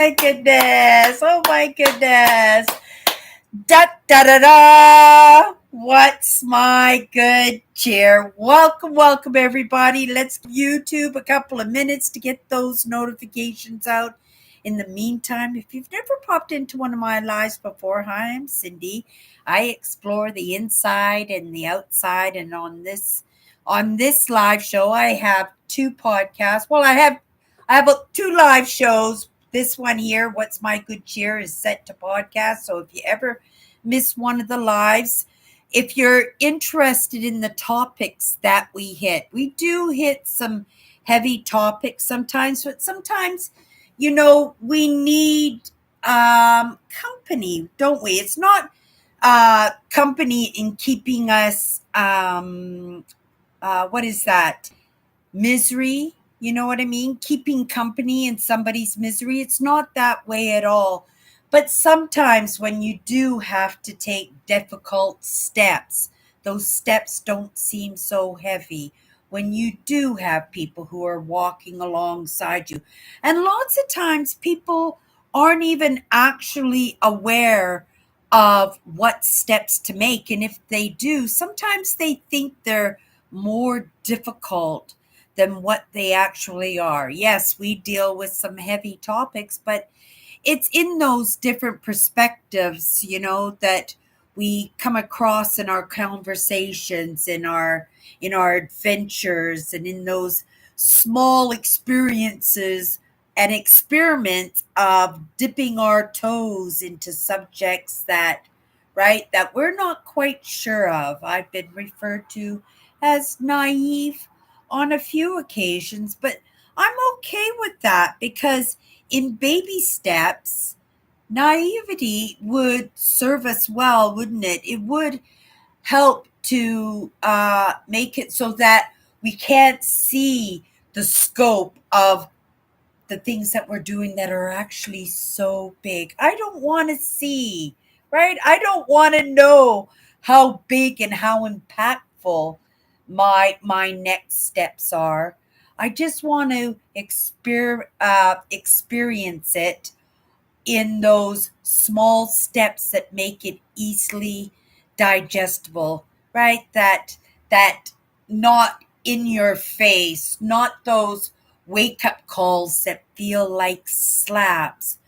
My goodness. Oh my goodness. Da da da da. What's my good cheer? Welcome, everybody. Let's give YouTube a couple of minutes to get those notifications out. In the meantime, if you've never popped into one of my lives before, hi, I'm Cindy. I explore the inside and the outside, and on this live show, I have two podcasts. Well, I have two live shows. This one here, What's My Good Cheer, is set to podcast. So if you ever miss one of the lives, if you're interested in the topics that we hit, we do hit some heavy topics sometimes, but sometimes, we need company, don't we? It's not company in keeping us, what is that? Misery. You know what I mean? Keeping company in somebody's misery. It's not that way at all. But sometimes when you do have to take difficult steps, those steps don't seem so heavy. When you do have people who are walking alongside you. And lots of times people aren't even actually aware of what steps to make. And if they do, sometimes they think they're more difficult than what they actually are. Yes, we deal with some heavy topics, but it's in those different perspectives, that we come across in our conversations, in our adventures, and in those small experiences and experiments of dipping our toes into subjects that we're not quite sure of. I've been referred to as naive on a few occasions, but I'm okay with that because in baby steps, naivety would serve us well, wouldn't it? It would help to make it so that we can't see the scope of the things that we're doing that are actually so big. I don't want to see, right? I don't want to know how big and how impactful my next steps are. I just want to experience it in those small steps that make it easily digestible, right? That not in your face, not those wake up calls that feel like slaps.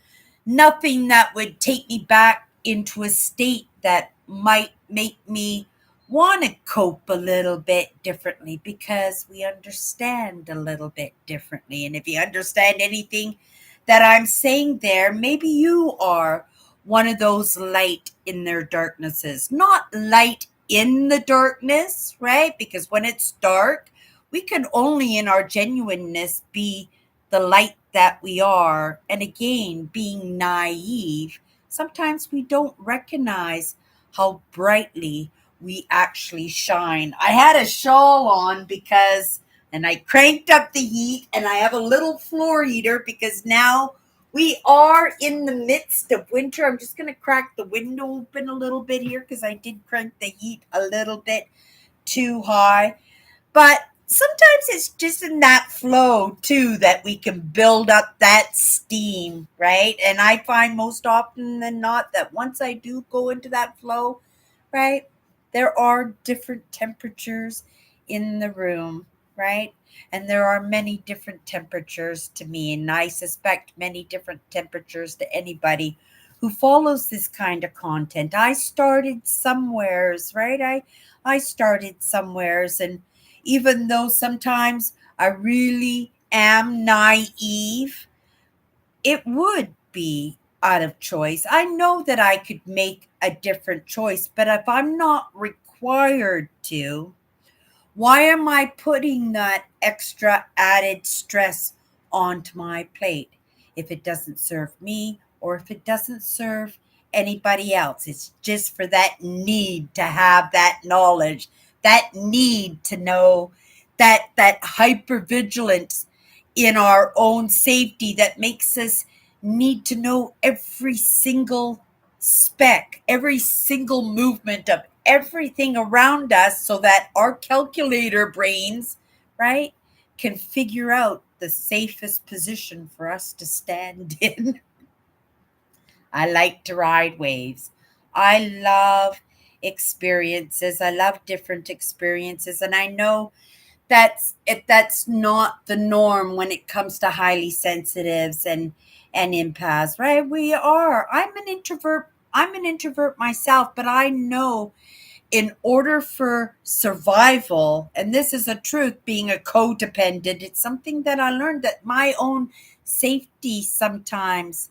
Nothing that would take me back into a state that might make me want to cope a little bit differently because we understand a little bit differently. And if you understand anything that I'm saying there, maybe you are one of those light in their darknesses. Not light in the darkness, right? Because when it's dark, we can only in our genuineness be the light that we are. And again, being naive, sometimes we don't recognize how brightly we actually shine. I had a shawl on because and I cranked up the heat and I have a little floor heater because now we are in the midst of winter. I'm just going to crack the window open a little bit here because I did crank the heat a little bit too high. But sometimes it's just in that flow too that we can build up that steam, right? And I find most often than not that once I do go into that flow, right, there are different temperatures in the room, right? And there are many different temperatures to me, and I suspect many different temperatures to anybody who follows this kind of content. I started somewheres, right? I started somewheres, and even though sometimes I really am naive, it would be out of choice. I know that I could make a different choice, but if I'm not required to, why am I putting that extra added stress onto my plate if it doesn't serve me or if it doesn't serve anybody else? It's just for that need to have that knowledge, that need to know, that hypervigilance in our own safety that makes us need to know every single speck, every single movement of everything around us so that our calculator brains, right, can figure out the safest position for us to stand in. I like to ride waves. I love experiences. I love different experiences. And I know that's not the norm when it comes to highly sensitives and empaths, right? We are. I'm an introvert. I'm an introvert myself, but I know in order for survival, and this is a truth, being a codependent, it's something that I learned, that my own safety sometimes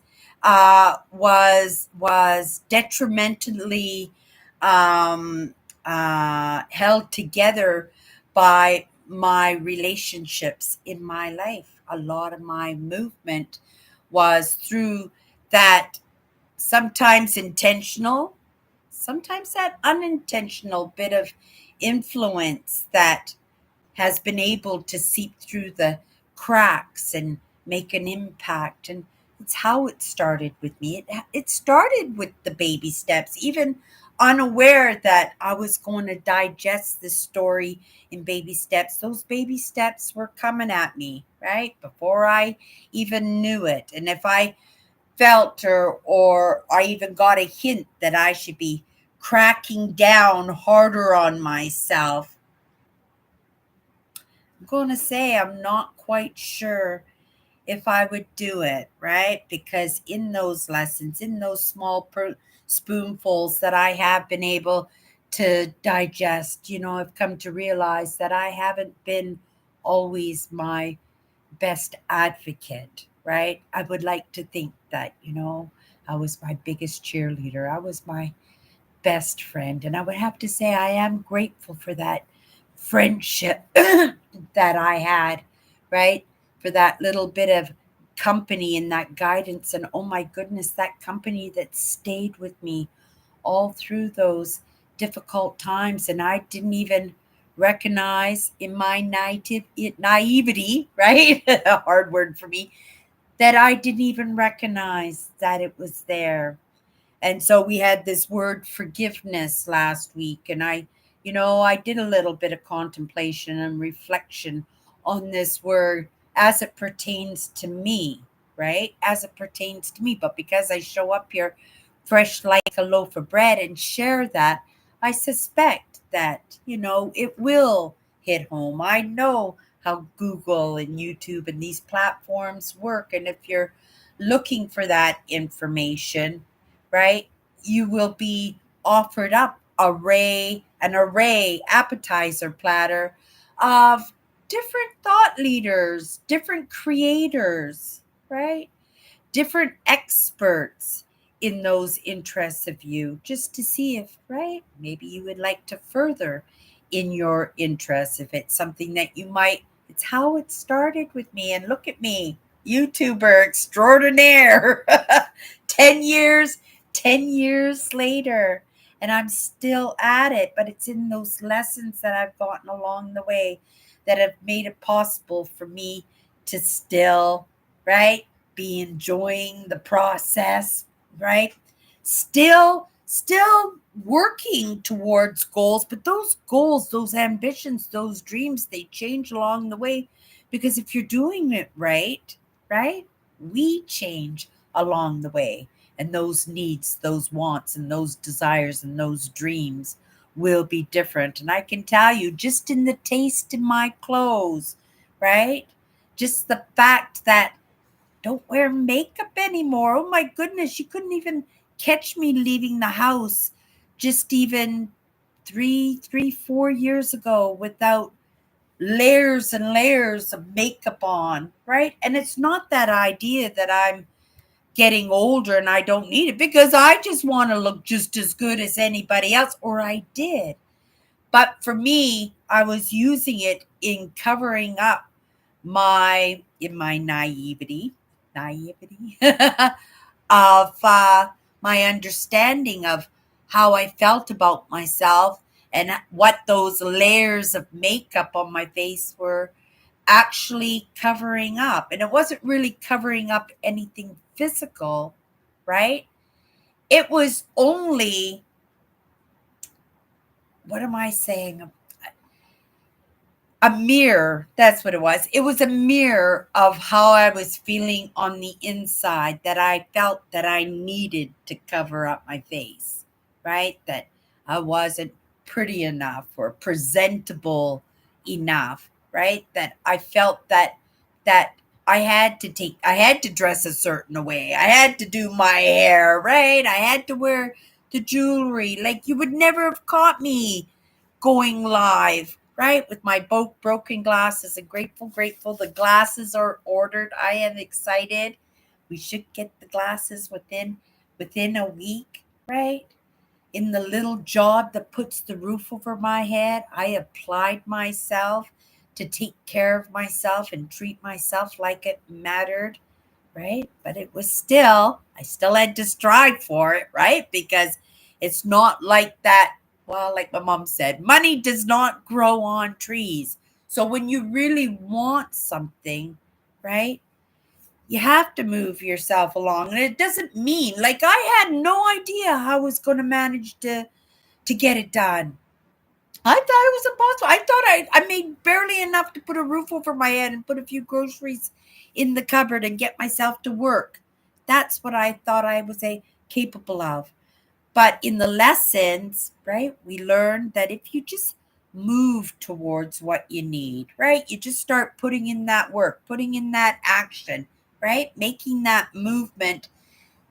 was detrimentally um, held together by my relationships in my life. A lot of my movement was through that, sometimes intentional, sometimes that unintentional bit of influence that has been able to seep through the cracks and make an impact. And it's how it started with me. It started with the baby steps, even unaware that I was going to digest this story in baby steps. Those baby steps were coming at me, right? Before I even knew it. And if I felt or I even got a hint that I should be cracking down harder on myself, I'm going to say I'm not quite sure if I would do it, right? Because in those lessons, in those small spoonfuls that I have been able to digest, I've come to realize that I haven't been always my best advocate, right? I would like to think that, I was my biggest cheerleader. I was my best friend. And I would have to say, I am grateful for that friendship that I had, right? For that little bit of company and that guidance. And oh my goodness, that company that stayed with me all through those difficult times. And I didn't even recognize in my naivety, right? A hard word for me, that I didn't even recognize that it was there. And so we had this word forgiveness last week. And I did a little bit of contemplation and reflection on this word as it pertains to me, right? As it pertains to me. But because I show up here fresh like a loaf of bread and share that, I suspect that, it will hit home. I know how Google and YouTube and these platforms work. And if you're looking for that information, right, you will be offered up an array appetizer platter of different thought leaders, different creators, right? Different experts in those interests of you, just to see if, right, maybe you would like to further in your interests, if it's something that you might. It's how it started with me. And look at me, YouTuber extraordinaire. 10 years, 10 years later, and I'm still at it. But it's in those lessons that I've gotten along the way that have made it possible for me to still, right, be enjoying the process, right? Still working towards goals, but those goals, those ambitions, those dreams, they change along the way, because if you're doing it right, right? We change along the way, and those needs, those wants, and those desires and those dreams will be different. And I can tell you, just in the taste in my clothes, right? Just the fact that don't wear makeup anymore. Oh my goodness, you couldn't even catch me leaving the house just even 4 years ago without layers and layers of makeup on, right? And it's not that idea that I'm getting older and I don't need it, because I just want to look just as good as anybody else, or I did. But for me, I was using it in covering up in my naivety of my understanding of how I felt about myself, and what those layers of makeup on my face were actually covering up. And it wasn't really covering up anything physical, right? It was only, what am I saying? a mirror. That's what it was. It was a mirror of how I was feeling on the inside, that I felt that I needed to cover up my face, right? That I wasn't pretty enough or presentable enough, right? That I felt that I had to dress a certain way. I had to do my hair, right? I had to wear the jewelry. Like, you would never have caught me going live, right? With my broken glasses, and grateful. The glasses are ordered. I am excited. We should get the glasses within a week, right? In the little job that puts the roof over my head, I applied myself to take care of myself and treat myself like it mattered, right? But it was still, I still had to strive for it, right? Because it's not like that. Well, like my mom said, money does not grow on trees. So when you really want something, right, you have to move yourself along. And it doesn't mean, like, I had no idea how I was going to manage to get it done. I thought it was impossible. I thought I made barely enough to put a roof over my head and put a few groceries in the cupboard and get myself to work. That's what I thought I was capable of. But in the lessons, right, we learned that if you just move towards what you need, right, you just start putting in that work, putting in that action, right, making that movement,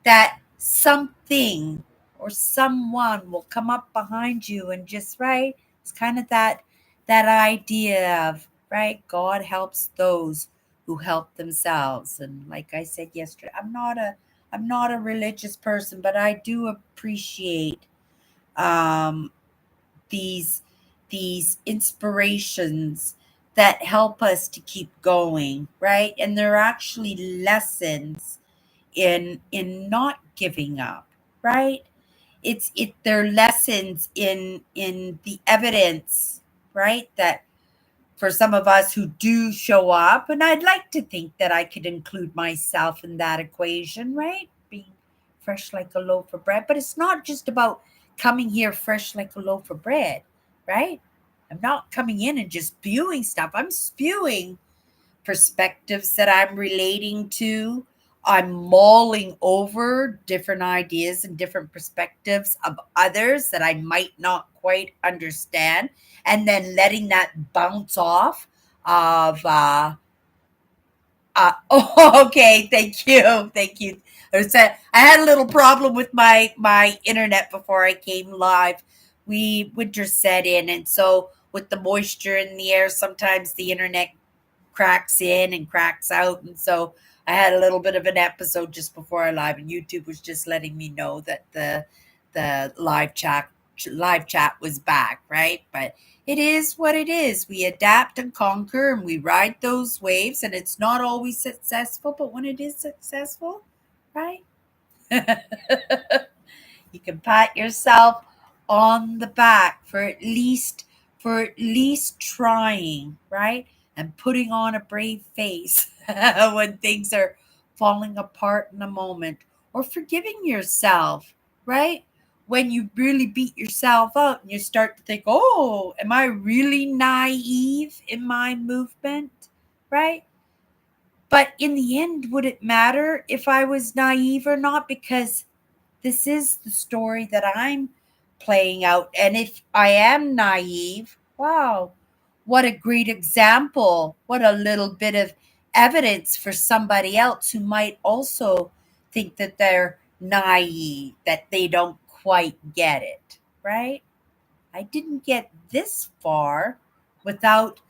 that something or someone will come up behind you and just, right, it's kind of that idea of, right, God helps those who help themselves. And like I said yesterday, I'm not a religious person, but I do appreciate um these these inspirations that help us to keep going, right? And they're actually lessons in not giving up, right? They're lessons in the evidence, right? That for some of us who do show up, and I'd like to think that I could include myself in that equation, right? Being fresh like a loaf of bread. But it's not just about coming here fresh like a loaf of bread, right? I'm not coming in and just spewing stuff. I'm spewing perspectives that I'm relating to. I'm mulling over different ideas and different perspectives of others that I might not quite understand, and then letting that bounce off of oh, okay, thank you, thank you. I had a little problem with my internet before I came live. Winter set in, and so with the moisture in the air, sometimes the internet cracks in and cracks out. And so I had a little bit of an episode just before I live, and YouTube was just letting me know that the live chat was back, right? But it is what it is. We adapt and conquer, and we ride those waves, and it's not always successful, but when it is successful, right? You can pat yourself on the back for at least trying, right? And putting on a brave face when things are falling apart in a moment, or forgiving yourself, right? When you really beat yourself up and you start to think, "Oh, am I really naive in my movement?" Right? But in the end, would it matter if I was naive or not? Because this is the story that I'm playing out. And if I am naive, wow, what a great example. What a little bit of evidence for somebody else who might also think that they're naive, that they don't quite get it, right? I didn't get this far without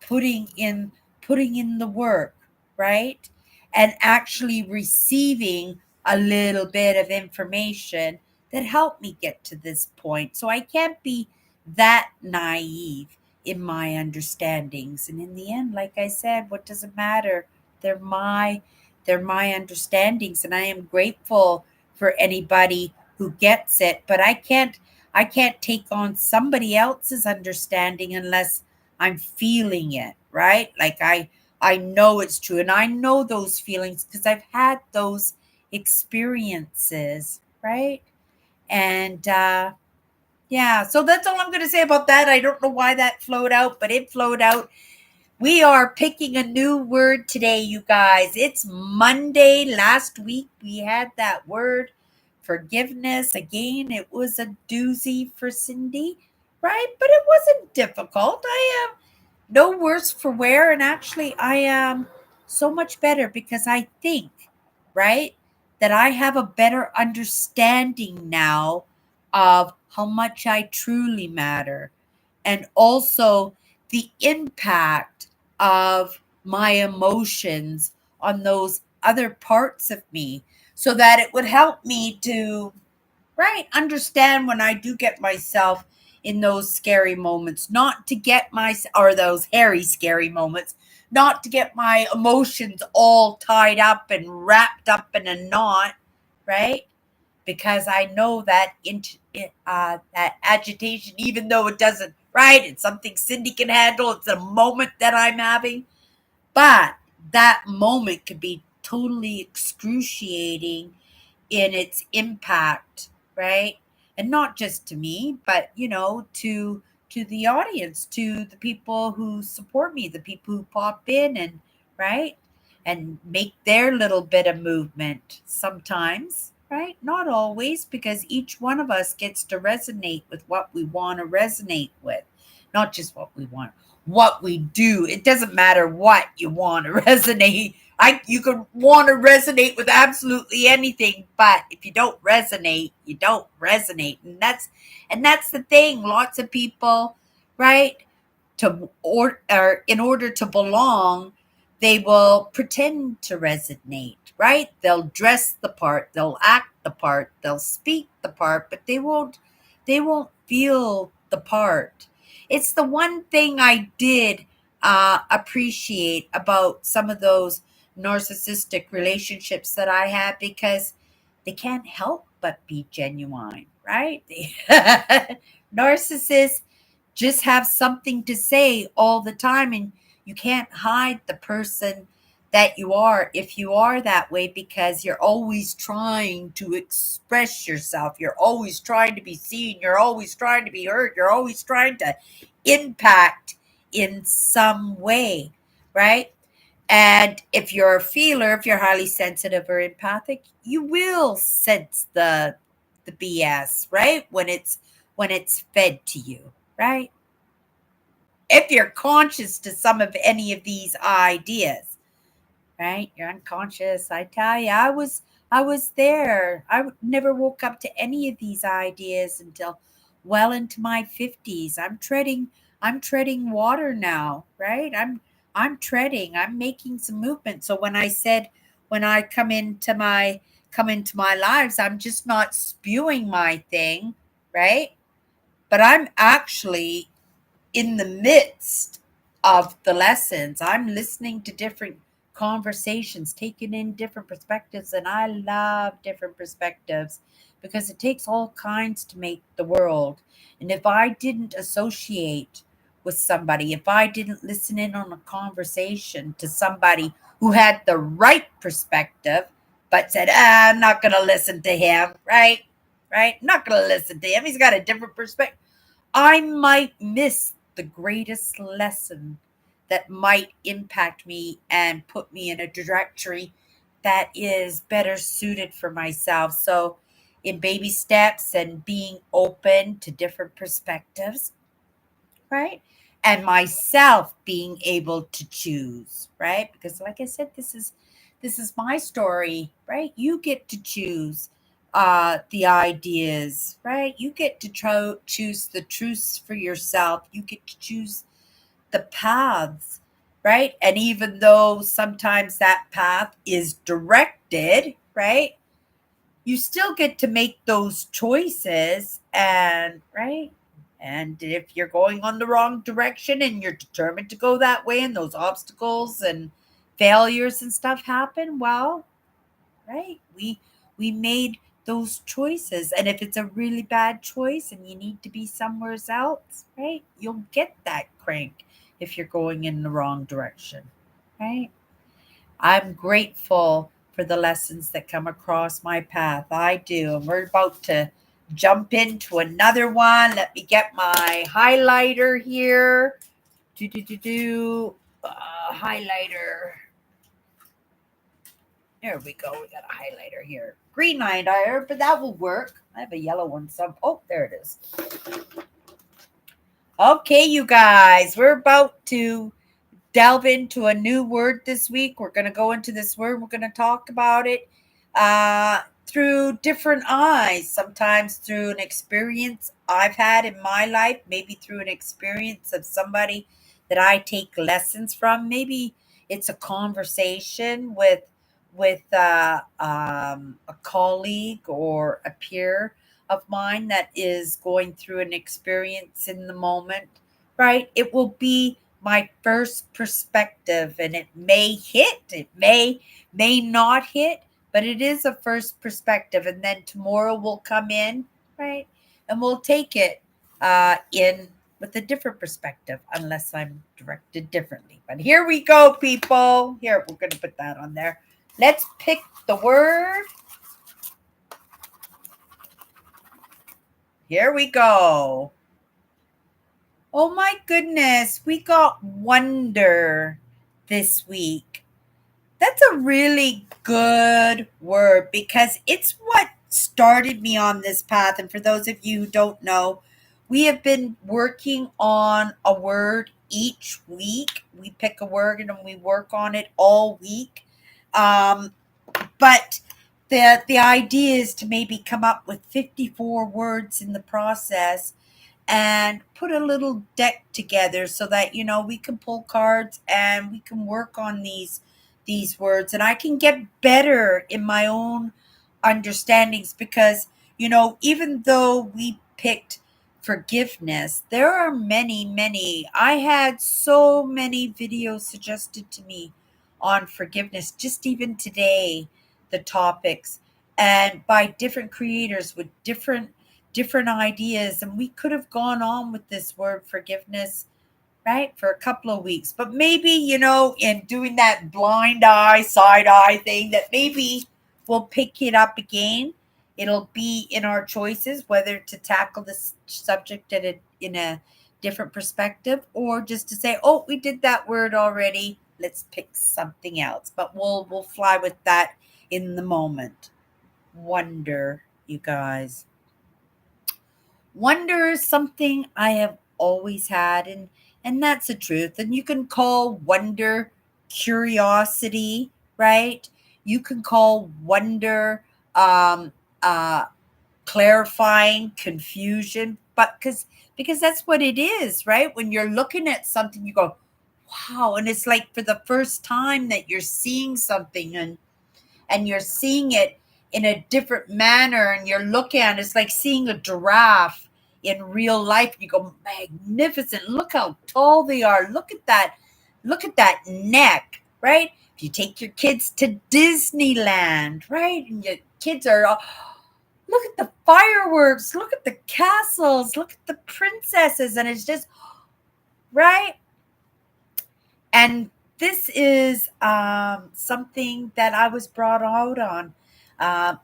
putting in putting in the work, right? And actually receiving a little bit of information that helped me get to this point. So I can't be that naive in my understandings. And in the end, like I said, what does it matter? They're my they're my understandings, and I am grateful for anybody who gets it, but I can't take on somebody else's understanding unless I'm feeling it, right? Like I know it's true, and I know those feelings because I've had those experiences, right? And yeah, so that's all I'm going to say about that. I don't know why that flowed out, but it flowed out. We are picking a new word today, you guys. It's Monday. Last week we had that word forgiveness. Again, it was a doozy for Cindy, right? But it wasn't difficult. I am no worse for wear. And actually, I am so much better because I think, right, that I have a better understanding now of how much I truly matter and also the impact of my emotions on those other parts of me so that it would help me to, right, understand when I do get myself in those scary moments, not to get my, or those hairy scary moments, not to get my emotions all tied up and wrapped up in a knot, right? Because I know that that agitation, even though it doesn't, right, it's something Cindy can handle. It's a moment that I'm having, but that moment could be totally excruciating in its impact, right? And not just to me, but to the audience, to the people who support me, the people who pop in and right and make their little bit of movement sometimes, right? Not always, because each one of us gets to resonate with what we want to resonate with, not just what we want, what we do. It doesn't matter what you want to resonate. You could want to resonate with absolutely anything, but if you don't resonate, you don't resonate. And that's the thing. Lots of people, right? Or in order to belong, they will pretend to resonate, right? They'll dress the part, they'll act the part, they'll speak the part, but they won't feel the part. It's the one thing I did appreciate about some of those narcissistic relationships that I had, because they can't help but be genuine, right? Narcissists just have something to say all the time, and you can't hide the person that you are if you are that way, because you're always trying to express yourself, you're always trying to be seen, you're always trying to be heard, you're always trying to impact in some way, right? And if you're a feeler, if you're highly sensitive or empathic, you will sense the BS, right? When it's fed to you, right? If you're conscious to some of any of these ideas, right? You're unconscious. I tell you, I was there. Never woke up to any of these ideas until well into my 50s. I'm treading water now, right? I'm making some movement. So when I said, when I come into my lives, I'm just not spewing my thing, right? But I'm actually in the midst of the lessons. I'm listening to different conversations, taking in different perspectives, and I love different perspectives because it takes all kinds to make the world. And if I didn't associate with somebody, if I didn't listen in on a conversation to somebody who had the right perspective, but said, I'm not going to listen to him, right? Right? I'm not going to listen to him. He's got a different perspective. I might miss the greatest lesson that might impact me and put me in a trajectory that is better suited for myself. So, in baby steps and being open to different perspectives, right? And myself being able to choose, right? Because like I said, this is my story, right? You get to choose the ideas, right? You get to choose the truths for yourself. You get to choose the paths, right? And even though sometimes that path is directed, right, you still get to make those choices, and right, and if you're going on the wrong direction and you're determined to go that way, and those obstacles and failures and stuff happen, well, right, we made those choices. And if it's a really bad choice and you need to be somewhere else, right, you'll get that crank if you're going in the wrong direction, right? I'm grateful for the lessons that come across my path. I do. And we're about to jump into another one. Let me get my highlighter here. Do, do, do, do. highlighter. There we go. We got a highlighter here. Green highlighter, but that will work. I have a yellow one. Oh, there it is. Okay, you guys, we're about to delve into a new word this week. We're going to go into this word. We're going to talk about it through different eyes, sometimes through an experience I've had in my life, maybe through an experience of somebody that I take lessons from. Maybe it's a conversation with a colleague or a peer of mine that is going through an experience in the moment, right? It will be my first perspective, and it may hit, it may not hit, but it is a first perspective. And then tomorrow we'll come in, right, and we'll take it in with a different perspective, unless I'm directed differently. But here we go, people. Here, we're going to put that on there. Let's pick the word. Here we go. Oh my goodness, we got wonder this week. That's a really good word because it's what started me on this path. And for those of you who don't know, we have been working on a word each week. We pick a word and we work on it all week. But the idea is to maybe come up with 54 words in the process and put a little deck together so that we can pull cards and we can work on these words, and I can get better in my own understandings because even though we picked forgiveness, there are many. I had so many videos suggested to me on forgiveness, just even today, the topics, and by different creators with different ideas, and we could have gone on with this word forgiveness, right, for a couple of weeks. But maybe, in doing that blind eye, side eye thing, that maybe we'll pick it up again. It'll be in our choices whether to tackle this subject in a different perspective, or just to say, oh, we did that word already. Let's pick something else. But we'll fly with that in the moment. Wonder, you guys. Wonder is something I have always had, and that's the truth. And you can call wonder curiosity, right? You can call wonder um, uh, clarifying confusion, but because that's what it is, right? When you're looking at something, you go, wow, and it's like for the first time that you're seeing something, and you're seeing it in a different manner, and you're looking at it, it's like seeing a giraffe in real life. You go, magnificent, look how tall they are, look at that neck, right? If you take your kids to Disneyland, right, and your kids are all, look at the fireworks, look at the castles, look at the princesses, and it's just right. And this is something that I was brought out on.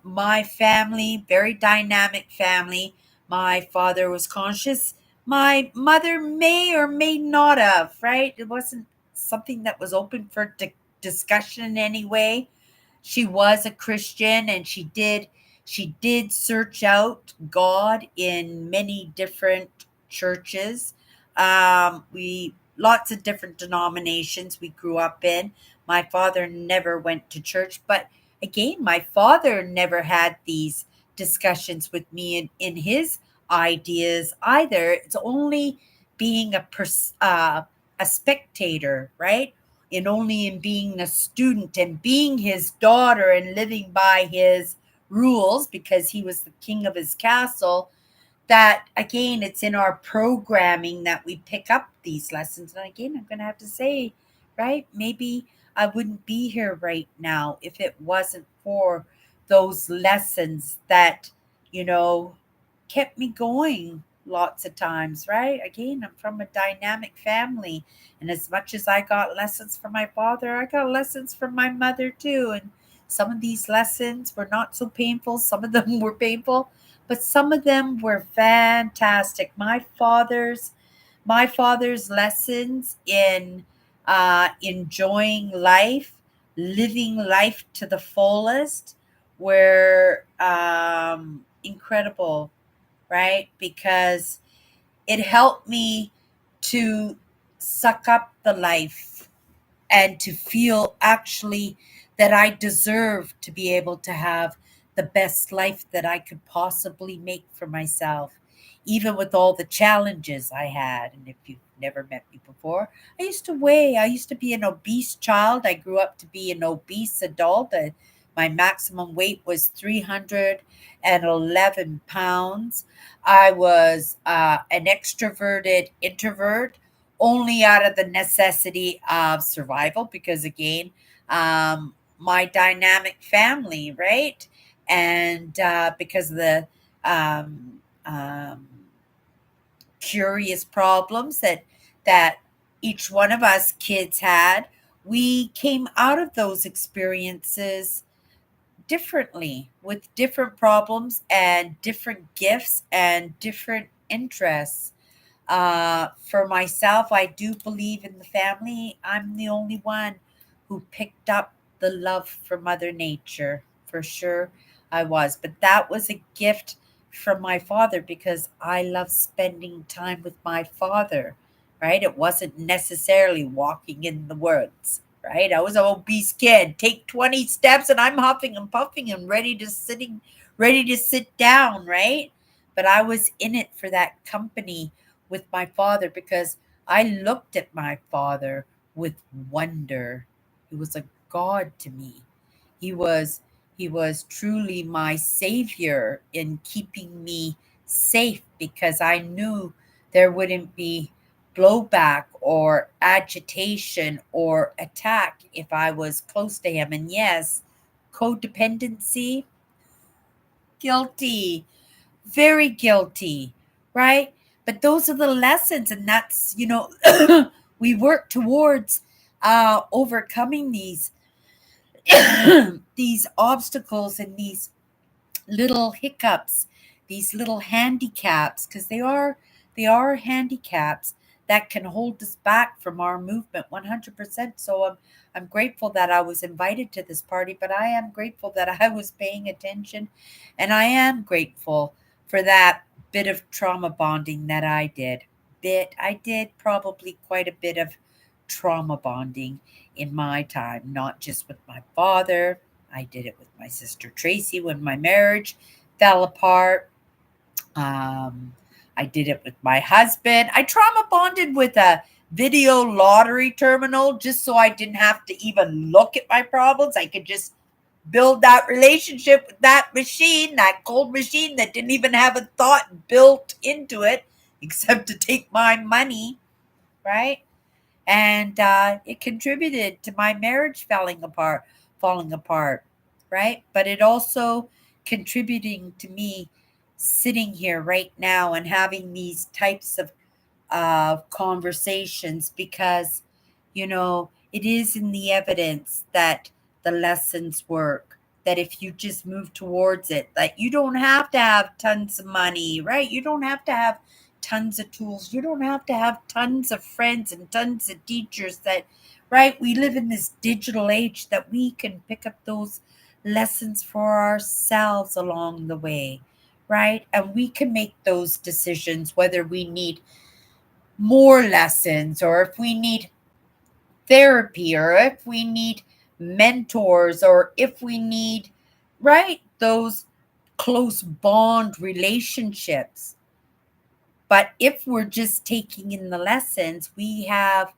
My family, very dynamic family. My father was conscious. My mother may or may not have, right? It wasn't something that was open for discussion in any way. She was a Christian, and she did search out God in many different churches. We lots of different denominations we grew up in. My father never went to church, but again, my father never had these discussions with me in his ideas either. It's only being a spectator, right? And only in being a student and being his daughter and living by his rules because he was the king of his castle, that again, it's in our programming that we pick up these lessons. And again, I'm going to have to say, right, maybe I wouldn't be here right now if it wasn't for those lessons that you know kept me going lots of times, right? Again, I'm from a dynamic family, and as much as I got lessons from my father, I got lessons from my mother too. And some of these lessons were not so painful, some of them were painful, but some of them were fantastic. My father's lessons in enjoying life, living life to the fullest, were incredible, right? Because it helped me to suck up the life and to feel actually that I deserve to be able to have the best life that I could possibly make for myself, even with all the challenges I had. And if you've never met me before, I used to be an obese child. I grew up to be an obese adult. My maximum weight was 311 pounds. I was an extroverted introvert only out of the necessity of survival because again my dynamic family, right? And because of the um, um, curious problems that each one of us kids had, we came out of those experiences differently with different problems and different gifts and different interests. For myself, I do believe in the family. I'm the only one who picked up the love for Mother Nature. For sure, I was. But that was a gift from my father because I love spending time with my father, right? It wasn't necessarily walking in the woods, right? I was an obese kid. Take 20 steps and I'm huffing and puffing and ready to sit down, right? But I was in it for that company with my father because I looked at my father with wonder. He was a god to me. He was he was truly my savior in keeping me safe because I knew there wouldn't be blowback or agitation or attack if I was close to him. And yes, codependency, guilty, very guilty, right? But those are the lessons, and that's, we work towards overcoming these these obstacles and these little hiccups, these little handicaps, because they are handicaps that can hold us back from our movement 100%. So I'm grateful that I was invited to this party, but I am grateful that I was paying attention, and I am grateful for that bit of trauma bonding that I did. I did probably quite a bit of trauma bonding in my time, not just with my father. I did it with my sister Tracy when my marriage fell apart. Um, I did it with my husband. I trauma bonded with a video lottery terminal just so I didn't have to even look at my problems. I could just build that relationship with that machine, that cold machine that didn't even have a thought built into it except to take my money, right? And it contributed to my marriage falling apart, right? But it also contributing to me sitting here right now and having these types of conversations because, it is in the evidence that the lessons work. That if you just move towards it, that you don't have to have tons of money, right? You don't have to have tons of tools. You don't have to have tons of friends and tons of teachers that, right? We live in this digital age that we can pick up those lessons for ourselves along the way, right? And we can make those decisions whether we need more lessons or if we need therapy or if we need mentors or if we need, right, those close bond relationships. But if we're just taking in the lessons, we have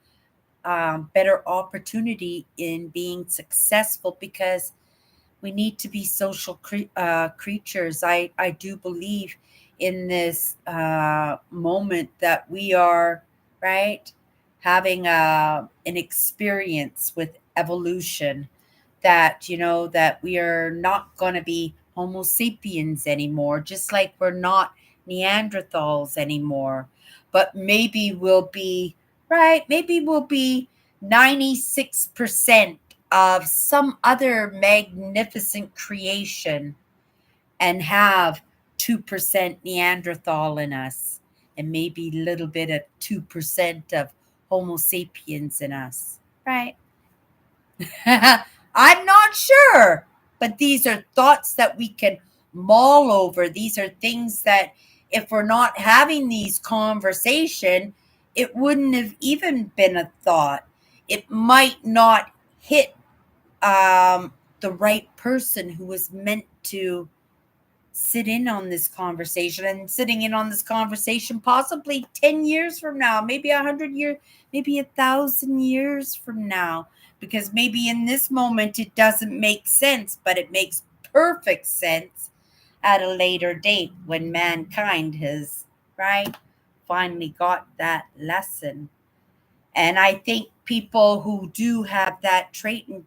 better opportunity in being successful because we need to be social creatures. I do believe in this moment that we are, right, having an experience with evolution, that that we are not going to be homo sapiens anymore, just like we're not neanderthals anymore, but maybe we'll be, right, maybe we'll be 96% of some other magnificent creation and have 2% Neanderthal in us and maybe a little bit of 2% of Homo sapiens in us, right? I'm not sure, but these are thoughts that we can mull over. These are things that if we're not having these conversation, it wouldn't have even been a thought. It might not hit the right person who was meant to sit in on this conversation, and sitting in on this conversation possibly 10 years from now, maybe 100 years, maybe 1,000 years from now, because maybe in this moment it doesn't make sense, but it makes perfect sense at a later date when mankind has, right, finally got that lesson. And I think people who do have that trait and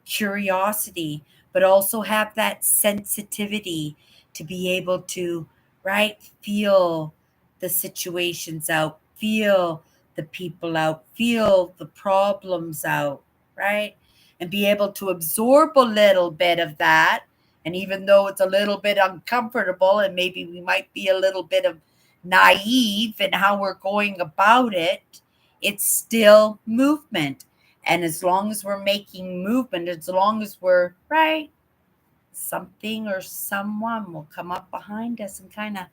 curiosity, but also have that sensitivity to be able to, right, feel the situations out, feel the people out, feel the problems out, right? And be able to absorb a little bit of that. And even though it's a little bit uncomfortable and maybe we might be a little bit of naive in how we're going about it, it's still movement. And as long as we're making movement, as long as we're right, something or someone will come up behind us and kind of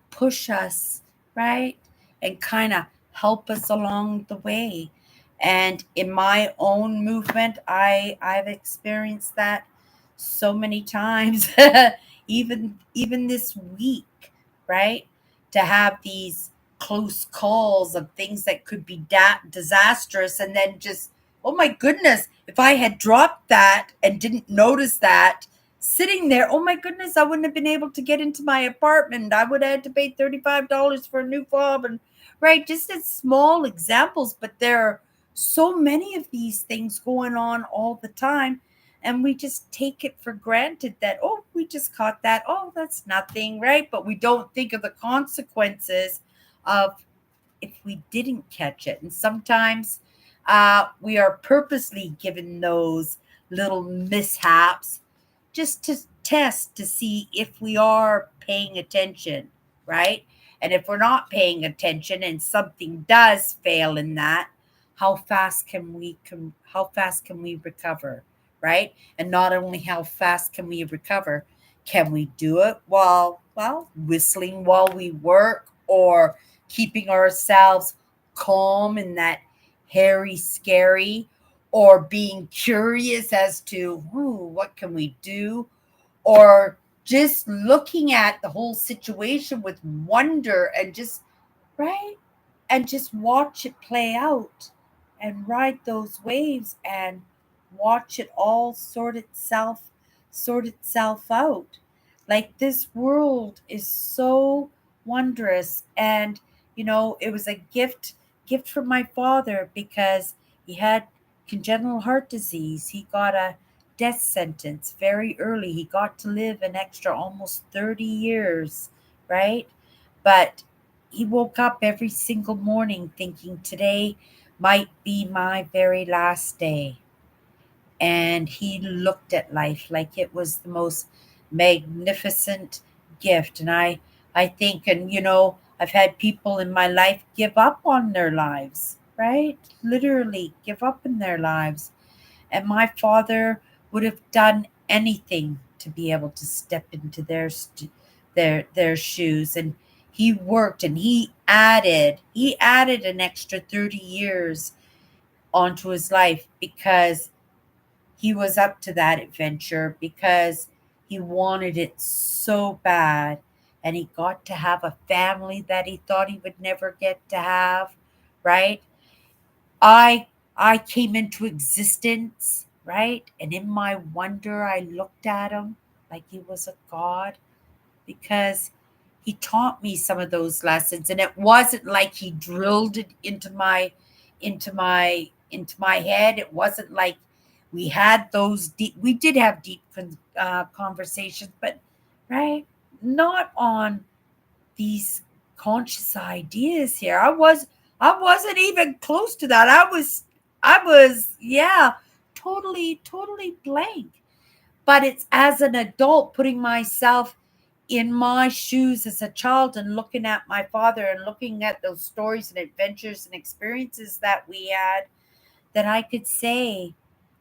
push us, right? And kind of help us along the way. And in my own movement, I've experienced that so many times, even this week, right? To have these close calls of things that could be disastrous, and then just, oh my goodness, if I had dropped that and didn't notice that sitting there, oh my goodness, I wouldn't have been able to get into my apartment. I would have had to pay $35 for a new fob. And right, just as small examples, but there are so many of these things going on all the time. And we just take it for granted that, oh, we just caught that. Oh, that's nothing, right? But we don't think of the consequences of if we didn't catch it. And sometimes we are purposely given those little mishaps just to test to see if we are paying attention, right? And if we're not paying attention and something does fail in that, how fast can we recover, right? And not only how fast can we do it while, well, whistling while we work, or keeping ourselves calm in that hairy scary, or being curious as to, what can we do, or just looking at the whole situation with wonder and just, right, and just watch it play out and ride those waves and watch it all sort itself out. Like, this world is so wondrous. And it was a gift from my father, because he had congenital heart disease. He got a death sentence very early. He got to live an extra almost 30 years, right? But he woke up every single morning thinking today might be my very last day. And he looked at life like it was the most magnificent gift. And I think, and I've had people in my life give up on their lives, right? Literally give up in their lives. And my father would have done anything to be able to step into their shoes. And he worked, and he added an extra 30 years onto his life, because he was up to that adventure, because he wanted it so bad. And he got to have a family that he thought he would never get to have, right? I came into existence, right? And in my wonder, I looked at him like he was a god, because he taught me some of those lessons. And it wasn't like he drilled it into my head. It wasn't like we did have deep conversations, but right, not on these conscious ideas here. I wasn't even close to that. I was, yeah, totally blank. But it's as an adult putting myself in my shoes as a child and looking at my father and looking at those stories and adventures and experiences that we had, that I could say,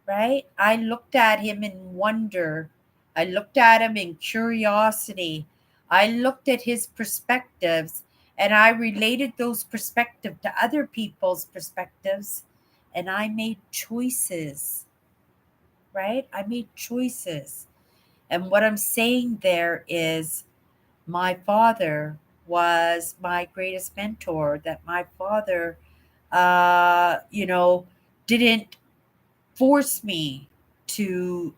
right? I looked at him in wonder. I looked at him in curiosity. I looked at his perspectives and I related those perspectives to other people's perspectives, and I made choices, right? I made choices. And what I'm saying there is my father was my greatest mentor, that my father, you know, didn't force me to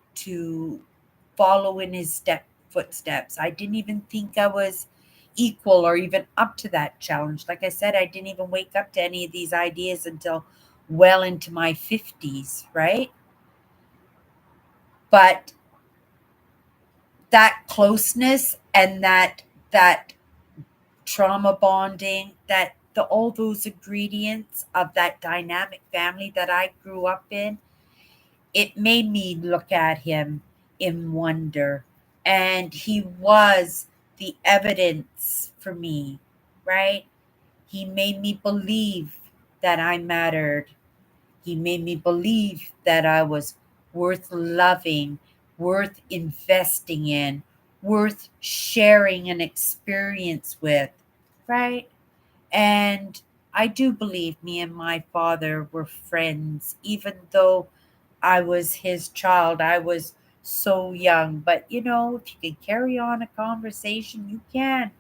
follow in his footsteps. I didn't even think I was equal or even up to that challenge. Like I said, I didn't even wake up to any of these ideas until well into my 50s, right? But that closeness and that trauma bonding, that the all those ingredients of that dynamic family that I grew up in, it made me look at him in wonder. And he was the evidence for me, right? He made me believe that I mattered. He made me believe that I was worth loving, worth investing in, worth sharing an experience with, right? And I do believe me and my father were friends, even though I was his child. I was so young. But if you can carry on a conversation, you can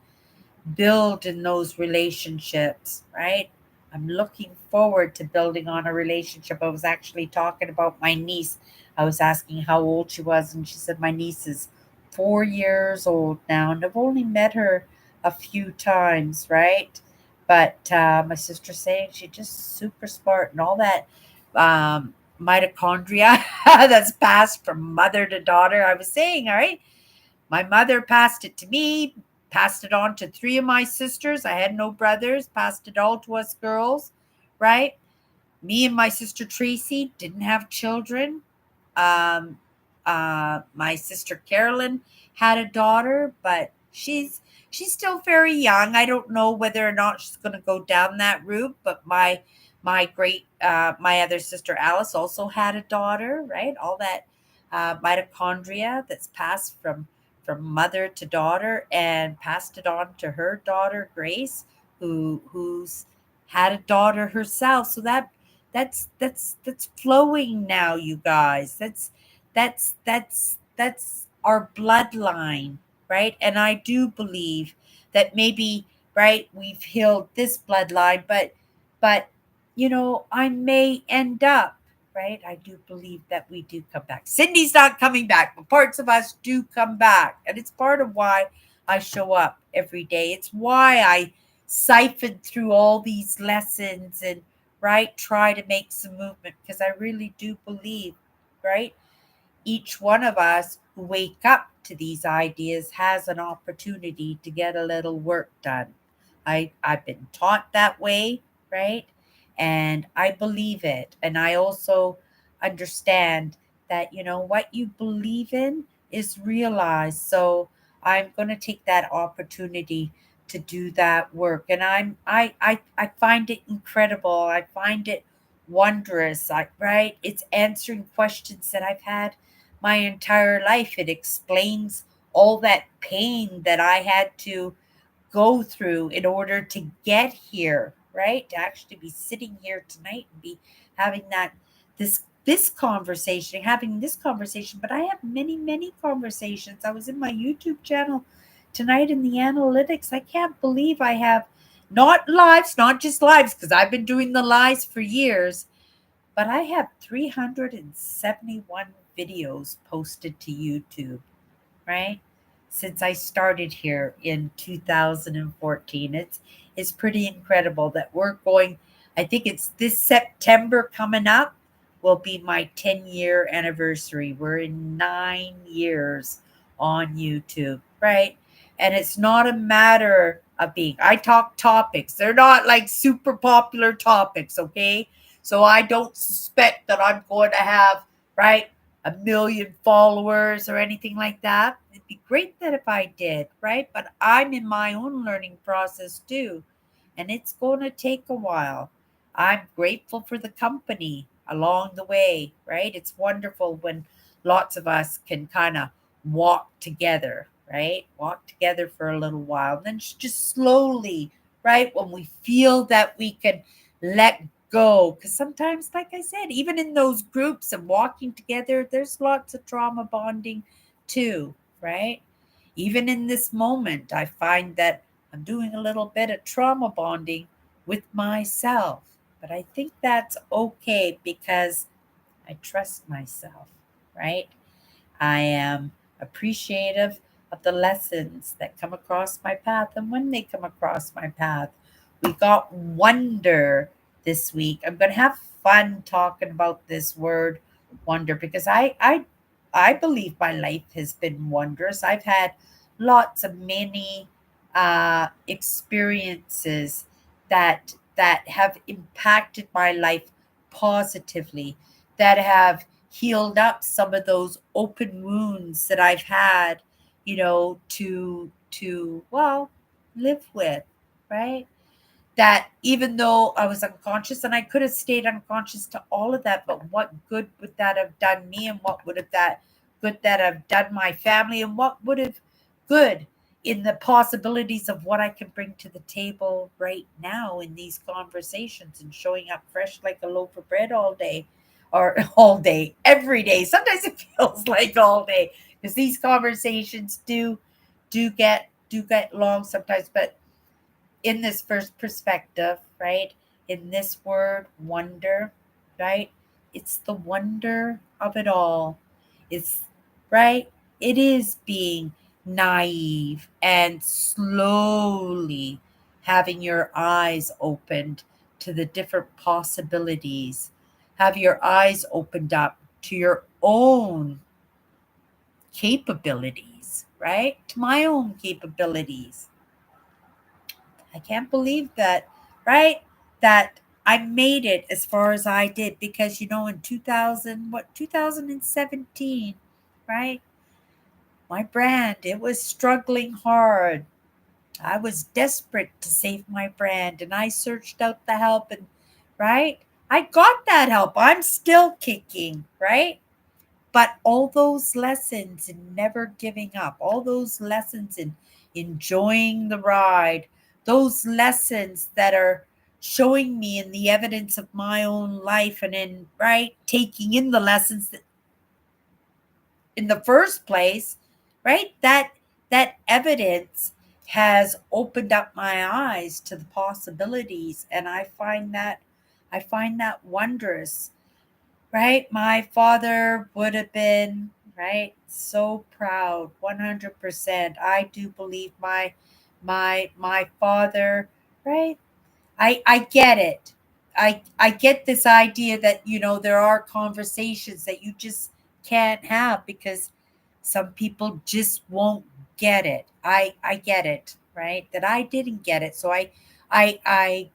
build in those relationships, right? I'm looking forward to building on a relationship. I was actually talking about my niece. I was asking how old she was, and she said my niece is 4 years old now, and I've only met her a few times, right? But my sister's saying she's just super smart and all that mitochondria that's passed from mother to daughter. I was saying, all right, my mother passed it to me, passed it on to three of my sisters. I had no brothers, passed it all to us girls, right? Me and my sister Tracy didn't have children. Um, my sister Carolyn had a daughter, but she's still very young. I don't know whether or not she's going to go down that route. But my other sister Alice also had a daughter, right? All that mitochondria that's passed from mother to daughter, and passed it on to her daughter Grace, who's had a daughter herself. So that's flowing now, you guys. That's our bloodline, right? And I do believe that maybe, right, we've healed this bloodline, but I may end up, right? I do believe that we do come back. Cindy's not coming back, but parts of us do come back, and it's part of why I show up every day. It's why I siphon through all these lessons and, right, try to make some movement, because I really do believe, right, each one of us who wake up to these ideas has an opportunity to get a little work done. I've been taught that way, right? And I believe it. And I also understand that what you believe in is realized. So I'm going to take that opportunity to do that work. And I find it incredible. I find it wondrous. Right? It's answering questions that I've had my entire life. It explains all that pain that I had to go through in order to get here, right? To actually be sitting here tonight and be having having this conversation. But I have many, many conversations. I was in my YouTube channel tonight in the analytics. I can't believe I have not lives, not just lives, because I've been doing the lives for years, but I have 371 videos posted to YouTube, right? Since I started here in 2014. It's pretty incredible that we're going. I think it's this September coming up will be my 10-year anniversary. We're in 9 years on YouTube, right? And it's not a matter of being, I talk topics. They're not like super popular topics, okay? So I don't suspect that I'm going to have, right, a million followers or anything like that. It'd be great that if I did, right? But I'm in my own learning process too, and it's going to take a while. I'm grateful for the company along the way, right? It's wonderful when lots of us can kind of walk together, right? Walk together for a little while, and then just slowly, right? When we feel that we can let go, because sometimes, like I said, even in those groups and walking together, there's lots of trauma bonding too, right? Even in this moment, I find that I'm doing a little bit of trauma bonding with myself, but I think that's okay because I trust myself, right? I am appreciative of the lessons that come across my path. And when they come across my path, we got wonder this week. I'm going to have fun talking about this word wonder because I believe my life has been wondrous. I've had lots of many experiences that have impacted my life positively, that have healed up some of those open wounds that I've had, to live with, right? That even though I was unconscious and I could have stayed unconscious to all of that, but what good would that have done me, and what would have that good that have done my family, and what would have good in the possibilities of what I can bring to the table right now in these conversations and showing up fresh like a loaf of bread all day, or all day, every day. Sometimes it feels like all day because these conversations do get long sometimes, but in this first perspective, right? In this word, wonder, right? It's the wonder of it all. It's right. It is being naive and slowly having your eyes opened to the different possibilities. Have your eyes opened up to your own capabilities, right? To my own capabilities. I can't believe that, right? That I made it as far as I did because in 2017, right? My brand, it was struggling hard. I was desperate to save my brand and I searched out the help, and right? I got that help. I'm still kicking, right? But all those lessons in never giving up, all those lessons in enjoying the ride, those lessons that are showing me in the evidence of my own life, and in right taking in the lessons that in the first place, right? That evidence has opened up my eyes to the possibilities, and I find that wondrous, right? My father would have been, right, so proud, 100%. I do believe my father, right? I get it. I get this idea that there are conversations that you just can't have because some people just won't get it. I get it, right? That I didn't get it. So I I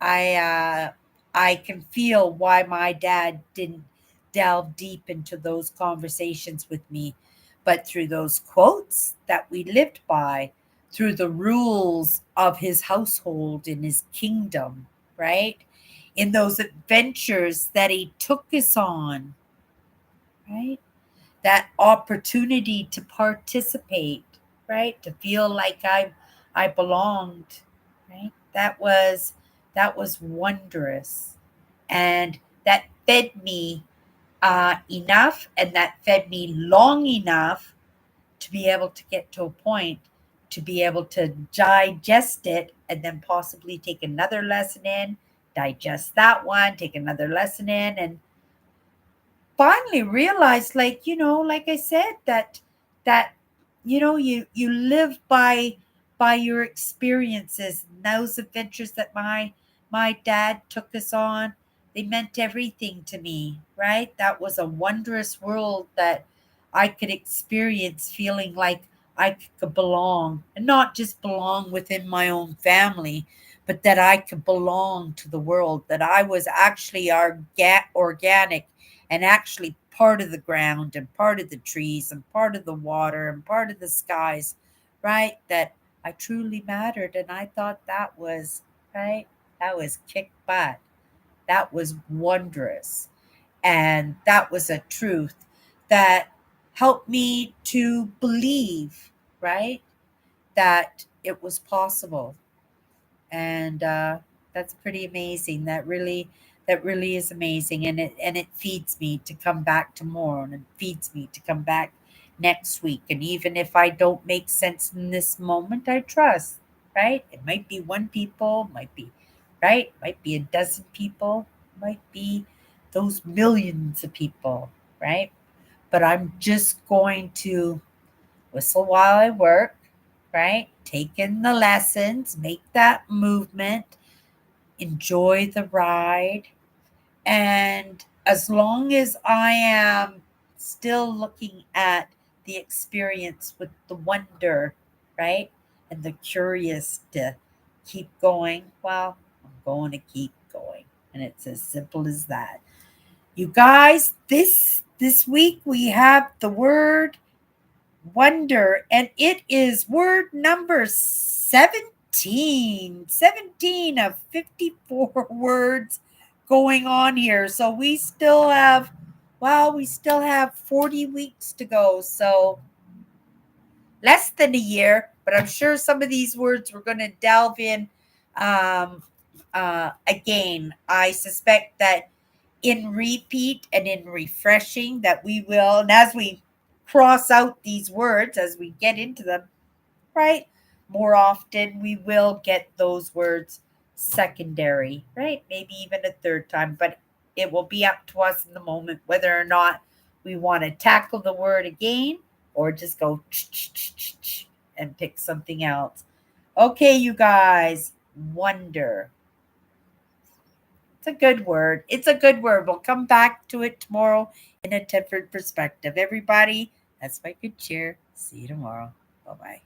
I I can feel why my dad didn't delve deep into those conversations with me, but through those quotes that we lived by, through the rules of his household in his kingdom, right? In those adventures that he took us on, right? That opportunity to participate, right? To feel like I belonged, right? That was wondrous, and that fed me enough, and that fed me long enough to be able to get to a point to be able to digest it, and then possibly take another lesson in, digest that one, take another lesson in, and finally realized, like I said, that you live by your experiences. And those adventures that my dad took us on, they meant everything to me, right? That was a wondrous world that I could experience, feeling like I could belong, and not just belong within my own family, but that I could belong to the world, that I was actually organic and actually part of the ground and part of the trees and part of the water and part of the skies, right? That I truly mattered. And I thought that was, right? That was kick butt. That was wondrous. And that was a truth that helped me to believe, right? That it was possible. And that's pretty amazing. That really is amazing, and it feeds me to come back tomorrow, and it feeds me to come back next week. And even if I don't make sense in this moment, I trust, right? It might be one people, might be, right, might be a dozen people, might be those millions of people, right? But I'm just going to whistle while I work, right? Take in the lessons, make that movement, enjoy the ride. And as long as I am still looking at the experience with the wonder, right? And the curious to keep going, well, I'm going to keep going. And it's as simple as that. You guys, this week we have the word wonder, and it is word number 17 of 54 words going on here. So we still have 40 weeks to go. So less than a year, but I'm sure some of these words we're going to delve in um, again. I suspect that in repeat and in refreshing that we will, and as we cross out these words, as we get into them, right, more often we will get those words secondary, right? Maybe even a third time, but it will be up to us in the moment whether or not we want to tackle the word again or just go and pick something else. Okay, you guys, wonder. It's a good word. It's a good word. We'll come back to it tomorrow in a different perspective. Everybody, that's my good cheer. See you tomorrow. Bye bye.